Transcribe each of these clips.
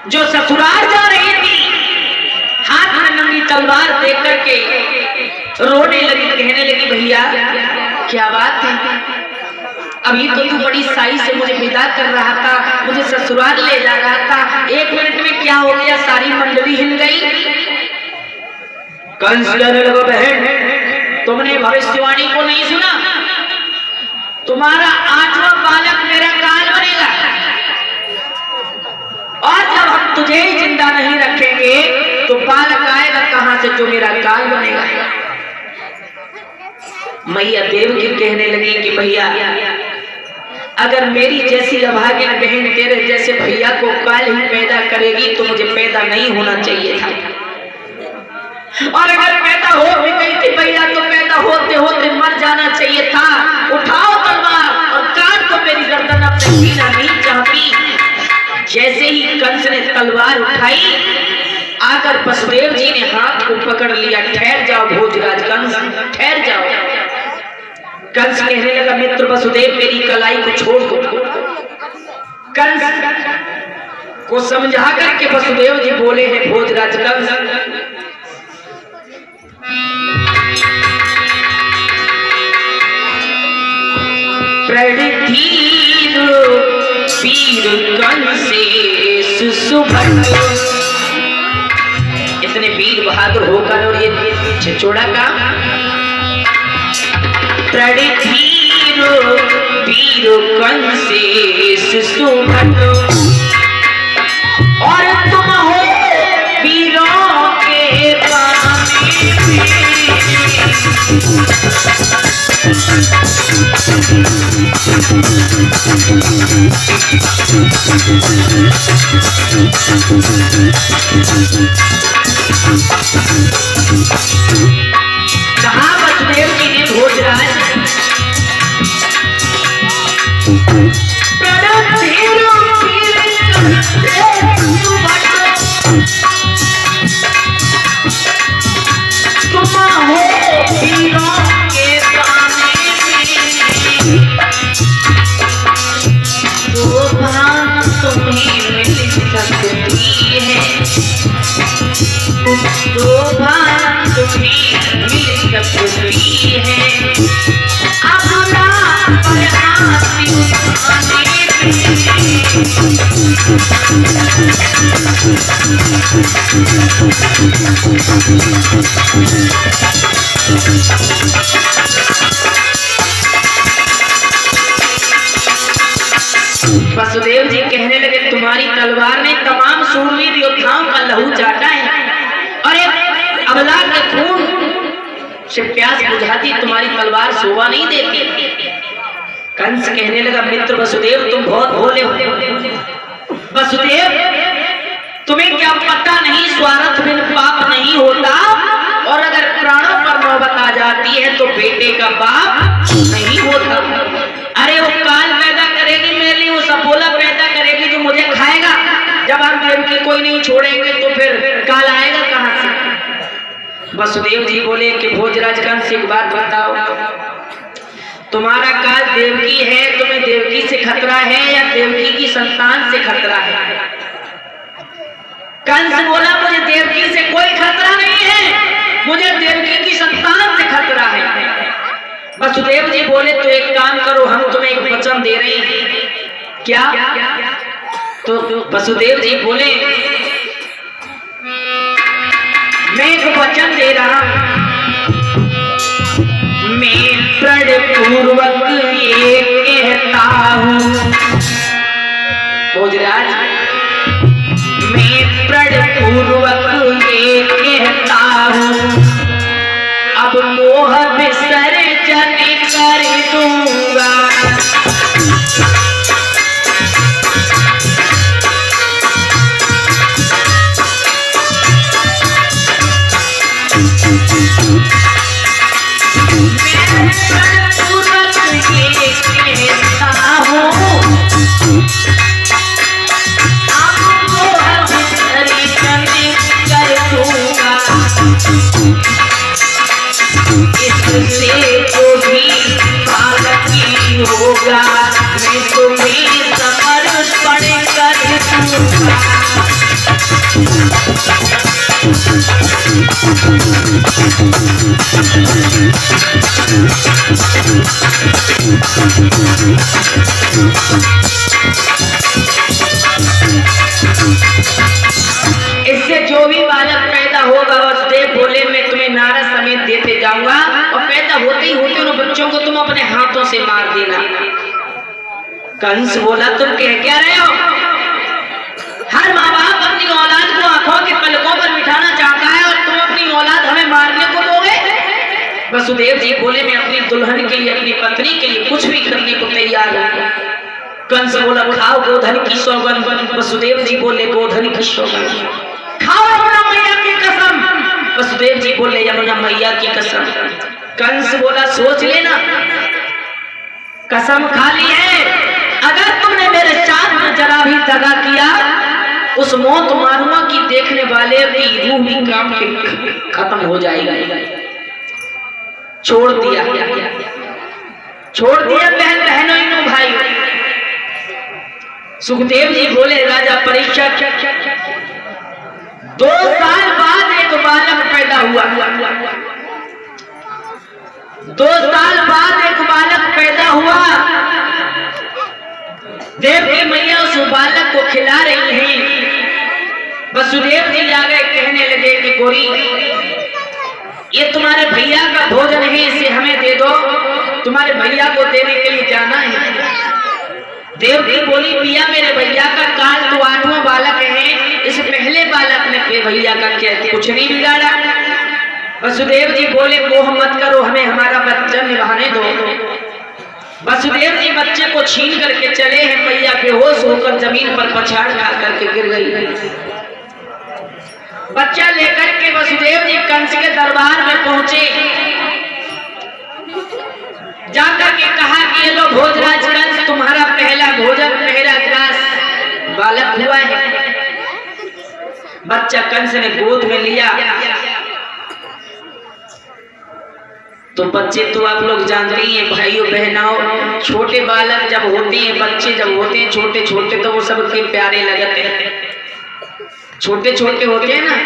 जो ससुराल जा रही थी, हाथ में नंगी तलवार देख करके रोने लगी, कहने लगी भैया क्या बात है, अभी तो तू बड़ी साई से मुझे विदा कर रहा था, मुझे ससुराल ले जा रहा था, 1 मिनट में क्या हो गया, सारी मंडली हिल गई। कंस कहने लगा बहन तुमने भविष्यवाणी को नहीं सुना, तुम्हारा 8वां बालक मेरा काल बनेगा, और जब हम तुझे ही जिंदा नहीं रखेंगे तो बालक आएगा कहां से जो मेरा काल बनेगा। मैया देवकी कहने लगी कि भैया अगर मेरी जैसी अभागिन बहन तेरे जैसे भैया को काल ही पैदा करेगी तो मुझे पैदा नहीं होना चाहिए था, और अगर पैदा हो भी गई थी भैया तो पैदा होते होते मर जाना चाहिए था। उठाओ तलवार और काट दो मेरी गर्दन, अपने जीना नहीं चाहती। जैसे ही कंस ने तलवार उठाई, आकर वसुदेव जी ने हाथ को पकड़ लिया, ठहर जाओ भोजराज कंस, ठहर जाओ। कंस कहने लगा मित्र वसुदेव मेरी कलाई को छोड़ दो। कंस को समझा करके वसुदेव जी बोले हैं भोजराज कंस प्रणधीर वीर कंसेश सुभद्र, इतने वीर बहादुर होकर और ये छिछोड़ा का प्रणधीर वीर कंसेश सुभद्र, और तुम हो वीरों के कहा वसुदेव जी ने भोजराज वसुदेव जी कहने लगे तुम्हारी तलवार ने तमाम शूरवीर योद्धाओं का लहू चाटा है, और एक अबला के खून से प्यास बुझाती तुम्हारी तलवार शोभा नहीं देती। कंस कहने लगा मित्र वसुदेव तुम बहुत भोले हो। वसुदेव तुम्हें क्या पता नहीं स्वार्थ बिन पाप नहीं होता, और अगर प्राणों पर नौबत आ जाती है तो बेटे का बाप नहीं होता। अरे वो काल पैदा करेगी मेरे लिए, वो सपोला पैदा करेगी जो मुझे खाएगा, जब हम देवकी कोई नहीं छोड़ेंगे तो फिर काल आएगा कहां से। वसुदेव जी बोले कि भोजराज कंस एक बात बताओ, तुम्हारा काल देवकी है, तुम्हें देवकी से खतरा है या देवकी की संतान से खतरा है। कंस बोला मुझे देवकी से कोई खतरा नहीं है, मुझे देवकी की संतान से खतरा है। वसुदेव जी बोले तो एक काम करो, हम तुम्हें एक वचन दे रहे हैं। क्या? तो वसुदेव जी बोले मैं एक वचन दे रहा हूं, मैं प्रण पूर्वक ये कहता हूं भोजराज, मैं प्रण पूर्वक ये कहता हूं, अब मोह विसर्जन कर दूंगा। इससे जो भी बालकी होगा मैं तुम्हें समर्पण कर दूंगा। इससे जो भी बालक पैदा होगा वसुदेव बोले मैं तुम्हें नारद समेत देते जाऊंगा और पैदा होते ही होते उन बच्चों को तुम अपने हाथों से मार देना। कंस बोला तुम कह क्या रहे हो? हर माँ बाप अपनी औलाद को आंखों के पलकों पर बिठाना चाहता है और तुम अपनी औलाद हमें मारने को दोगे? वसुदेव जी बोले मैं अपनी दुल्हन के लिए अपनी पत्नी के लिए कुछ भी करने को तैयार हूँ। कंस बोला खाओ गोधन की सौगंध। वसुदेव जी बोले गोधन की सौगंध खाओ यमुना मैया की कसम। वसुदेव जी बोले यमुना मैया की कसम। कंस बोला सोच लेना कसम खा ली है, अगर तुमने मेरे साथ में जरा भी दगा किया उस मौत मारूंगा कि देखने वाले की रूह भी काम के खत्म हो जाएगा। छोड़ दिया बहन बहनों भाई। सुखदेव जी बोले राजा परीक्षित 2 साल बाद एक बालक पैदा हुआ। 2 साल बाद एक बालक पैदा हुआ। देवकी मैया उस बालक को खिला रही हैं। वसुदेव जी आ गए, कहने लगे कि गोरी ये तुम्हारे भैया का भोजन है, इसे हमें दे दो, तुम्हारे भैया को देने के लिए जाना है। देवकी बोली पिया मेरे भैया का काल तो 8वां बालक है, इस पहले बालक ने भैया का क्या कुछ नहीं बिगाड़ा। वसुदेव जी बोले मोह मत करो, हमें हमारा बच्चा निभाने दो। वसुदेव जी बच्चे को छीन करके चले हैं। भैया बेहोश होकर जमीन पर पछाड़ खा करके गिर गई। बच्चा लेकर के वसुदेव जी कंस के दरबार में पहुंचे। जाकर के कहा कि ये लो भोजराज कंस, तुम्हारा पहला भोजन पहला ग्रास बालक हुआ है। बच्चा कंस ने गोद में लिया। तो बच्चे तो आप लोग जानते ही हैं भाइयों बहनों, छोटे बालक जब होते हैं, बच्चे जब होते हैं छोटे छोटे तो वो सबके प्यारे लगते हैं। छोटे छोटे होते हैं ना,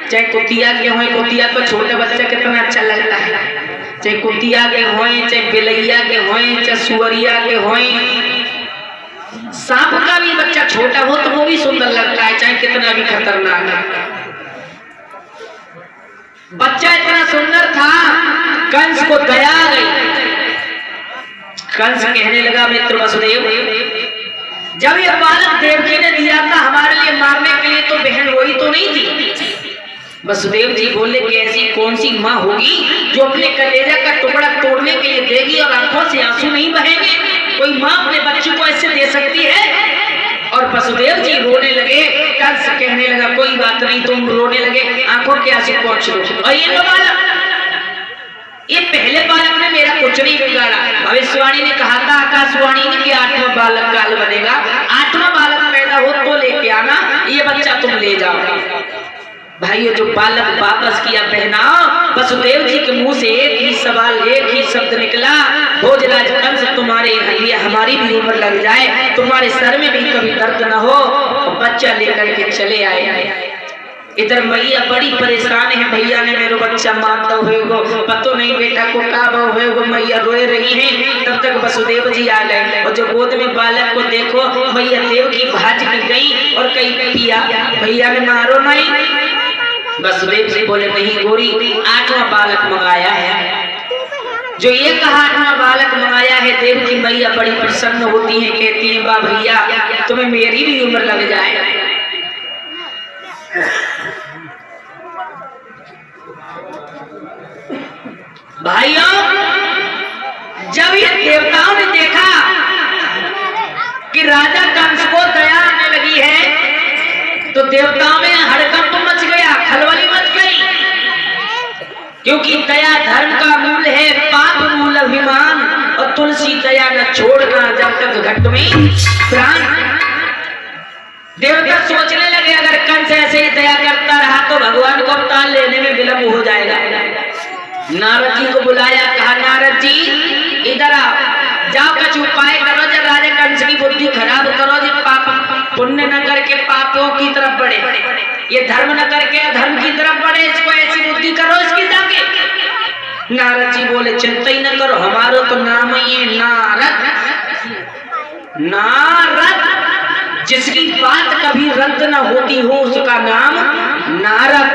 चाहे कुतिया के हों, कुतिया को छोटे बच्चा कितना अच्छा लगता है। चाहे कुतिया के हों, चाहे बिलैया के हों, चाहे सुअरिया के हों, सांप का भी बच्चा छोटा हो तो वो भी सुंदर लगता है, चाहे कितना भी खतरनाक है। बच्चा इतना सुंदर था, कंस को दया आ गई। कंस कहने लगा मित्र वसुदेव, जब ये बालक देवकी ने दिया था हमारे लिए मारने के लिए तो बहन रोई तो नहीं थी। वसुदेव जी बोले कि ऐसी कौन सी माँ होगी जो अपने कलेजा का टुकड़ा तोड़ने के लिए देगी और आंखों से आंसू नहीं बहेंगे? कोई माँ अपने बच्चे को ऐसे दे सकती है? और वसुदेव जी रोने लगे। कंस कहने लगा कोई बात नहीं, तुम रोने लगे, आंखों के आंसू पहुंच लो। और ये लो बालक, ये पहले बालक ने मेरा कुछ नहीं बिगाड़ा। भविष्यवाणी ने कहा था आकाशवाणी ने कि 8वां बालक काल बनेगा, 8वां बालक पैदा हो तो लेके आना, ये बच्चा तुम ले जाओ। भाइयों जो बालक वापस किया बहना, वसुदेव जी के मुंह से एक ही सवाल एक ही शब्द निकला, भोजराज कंस तुम्हारे लिए हमारी भी उम्र लग जाए, तुम्हारे सर में भी कभी दर्द न हो। बच्चा लेकर के चले आए। इधर मैया बड़ी परेशान है, भैया ने मेरे बच्चा मारता हुए पतो नहीं बेटा को काबा हुए वो मैया रोए रही हैं। तब तक वसुदेव जी आ गए और जो गोद में बालक को देखो मैया देव की भाज की गई और कई पिया भैया ने मारो नहीं। वसुदेव जी बोले नहीं गोरी, 8वां बालक मंगाया है। जो ये कहा 8वां बालक मंगाया है, देव की मैया बड़ी प्रसन्न होती है, कहती है वाह भैया तुम्हें मेरी भी उम्र लग जाए। भाइयों जब ये देवताओं ने देखा कि राजा कंस को दया आने लगी है तो देवताओं में हड़कंप मच गया, खलबली मच गई। क्योंकि दया धर्म का मूल है, पाप मूल अभिमान, और तुलसी दया न छोड़ना जब तक घट में प्राण। देवता सोचने लगे अगर कंस ऐसे ही दया करता रहा तो भगवान को अवतार लेने में विलंब हो जाएगा। नारद जी को बुलाया, कहा नारद जी इधर आओ, जाओ कुछ उपाय करो, जब राजा कंस की बुद्धि खराब करो, जब पाप पुण्य न करके पाप पापों की तरफ बढ़े, ये धर्म न करके अधर्म की तरफ बढ़े, इसको ऐसी बुद्धि करो इसकी जाके। नारद जी बोले चिंता ही न करो, हमारो तो नाम ही है नारद। नारद, जिसकी बात कभी रद्द न होती हो उसका नाम नारद।